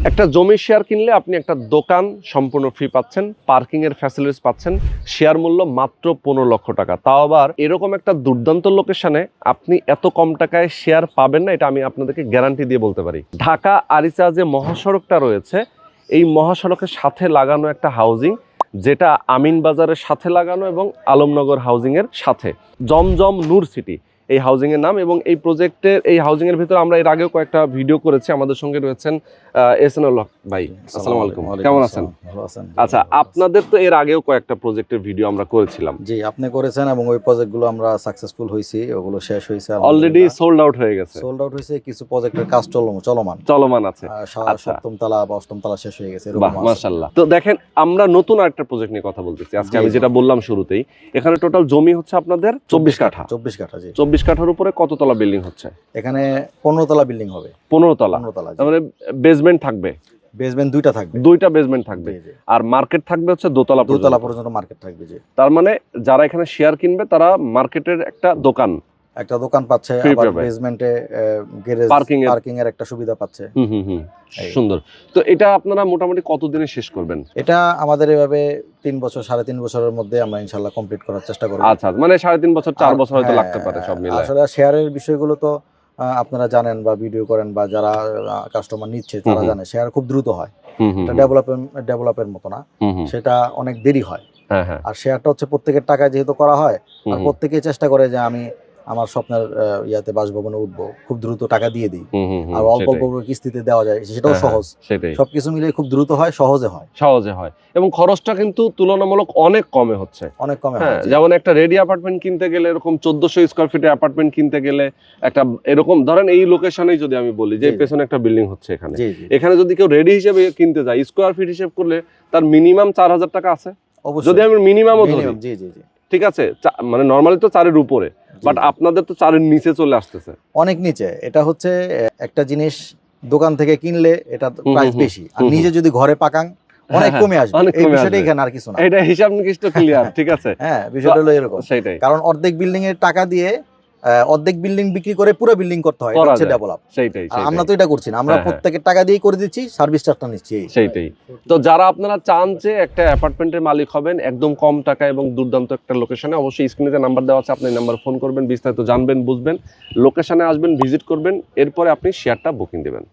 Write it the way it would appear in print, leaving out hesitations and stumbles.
একটা জমি শেয়ার কিনলে আপনি একটা দোকান সম্পূর্ণ ফ্রি পাচ্ছেন, পার্কিং এর ফ্যাসিলিটিস পাচ্ছেন, শেয়ার মূল্য মাত্র 15 লক্ষ টাকা। তাও আবার এরকম একটা দুর্দান্ত লোকেশনে আপনি এত কম টাকায় শেয়ার পাবেন না, এটা আমি আপনাদেরকে গ্যারান্টি দিয়ে বলতে পারি। ঢাকা আরিচা যে মহাসড়কটা রয়েছে, এই মহাসড়কের সাথে লাগানো একটা হাউজিং, যেটা আমিন বাজারের সাথে লাগানো এবং আলমনগর হাউজিং এর সাথে, জমজম নূর সিটি এই হাউজিং এর নাম। এবং এই প্রজেক্টের এই হাউজিং এর ভিতরে আমরা এর আগেও কয়েকটা ভিডিও করেছি। আমাদের সঙ্গে রয়েছেন এহসানুল হক ভাই, আসসালামু আলাইকুম, কেমন আছেন? ভালো আছেন। আচ্ছা, আপনাদের তো এর আগেও কয়েকটা প্রজেক্টের ভিডিও আমরা করেছিলাম। জি, আপনি করেছেন এবং ওই প্রজেক্টগুলো আমরা সাকসেসফুল হইছি, ওগুলো শেষ হইছে, অলরেডি সোল্ড আউট হয়ে গেছে। সোল্ড আউট হইছে, কিছু প্রজেক্টের কাজ চলমান আছে। সপ্তম তলা বা অষ্টম তলা শেষ হয়ে গেছে, বাহ মাশাআল্লাহ। তো দেখেন, আমরা নতুন আরেকটা প্রজেক্ট নিয়ে কথা বলতেছি আজকে। আমি যেটা বললাম শুরুতেই, এখানে টোটাল জমি হচ্ছে আপনাদের 24 কাঠা। 24 কাঠা, জি। 24 কাঠার উপরে কততলা বিল্ডিং হচ্ছে? এখানে 15 তলা বিল্ডিং হবে। 15 তলা। তার মানে বেসমেন্ট থাকবে? বেসমেন্ট দুইটা থাকবে। দুইটা বেসমেন্ট থাকবে, আর মার্কেট থাকবে হচ্ছে দোতলা পর্যন্ত মার্কেট থাকবে, জি। তার মানে যারা এখানে শেয়ার কিনবে তারা মার্কেটের একটা দোকান পাচ্ছে, আবার বেসমেন্টে গ্যারেজ পার্কিং এর একটা সুবিধা পাচ্ছে। সুন্দর। তো এটা আপনারা মোটামুটি কতদিনে শেষ করবেন? এটা আমাদের এভাবে 3 বছর 3.5 বছরের মধ্যে আমরা ইনশাআল্লাহ কমপ্লিট করার চেষ্টা করব। আচ্ছা, মানে 3.5 বছর 4 বছর হয়তো লাগতে পারে সব মিলে। আসলে শেয়ারের বিষয়গুলো তো আপনারা জানেন বা ভিডিও করেন বা যারা কাস্টমার নিচ্ছে তারা জানে, শেয়ার খুব দ্রুত হয়। এটা ডেভেলপের মতো না, সেটা অনেক দেরি হয়। আর শেয়ারটা হচ্ছে প্রত্যেকের টাকা যেহেতু করা হয়, আর প্রত্যেকেই চেষ্টা করে যে আমি আমার স্বপ্নের ইয়াতে বাসভবনে উঠবো, খুব দ্রুত টাকা দিয়ে দিই, আর অল্প অল্প কিস্তিতে দেওয়া যায়, সেটাও সহজ। সবকিছু মিলে খুব দ্রুত হয়, সহজে হয় এবং খরচটা কিন্তু তুলনামূলক অনেক কমে হচ্ছে, অনেক কমে। যেমন একটা রেডি অ্যাপার্টমেন্ট কিনতে গেলে, এরকম 1400 স্কয়ার ফিটের অ্যাপার্টমেন্ট কিনতে গেলে, একটা এরকম ধরেন এই লোকেশনেই যদি আমি বলি যে পেছনে একটা বিল্ডিং হচ্ছে, এখানে যদি কেউ রেডি হিসেবে কিনতে যায়, স্কয়ার ফিট হিসেব করলে তার মিনিমাম 4000 টাকা আছে, যদি আমি মিনিমামও ধরি। ঠিক আছে, মানে নরমালি তো 4 এর উপরে, বাট আপনাদের তো 4 এর নিচে চলে আসতেছে, অনেক নিচে। এটা হচ্ছে একটা জিনিস দোকান থেকে কিনলে এটা প্রাইস বেশি, আর নিজে যদি ঘরে পাকান অনেক কমে আসবে। এই বিষয়টা এখানে আর কিছু না, এটা হিসাব নিকাশ তো ক্লিয়ার। ঠিক আছে, হ্যাঁ, বিষয়টা হলো এরকম। সেটাই, কারণ অর্ধেক বিল্ডিং এর টাকা দিয়ে অর্ধেক বিল্ডিং বিক্রি করে পুরো বিল্ডিং করতে হয়, এটা হচ্ছে ডেভেলপ। সেইটাই, আমরা তো এটা করছি না, আমরা প্রত্যেকের টাকা দিয়েই করে দিচ্ছি, সার্ভিস চার্জটা নিচ্ছি। সেইটাই। তো যারা আপনারা চান যে একটা অ্যাপার্টমেন্টের মালিক হবেন একদম কম টাকা এবং দুর্দান্ত একটা লোকেশনে, অবশ্যই স্ক্রিনে যে নাম্বার দেওয়া আছে আপনি নাম্বার ফোন করবেন, বিস্তারিত জানবেন, বুঝবেন, লোকেশনে আসবেন, ভিজিট করবেন, এরপরে আপনি শেয়ারটা বুকিং দেবেন।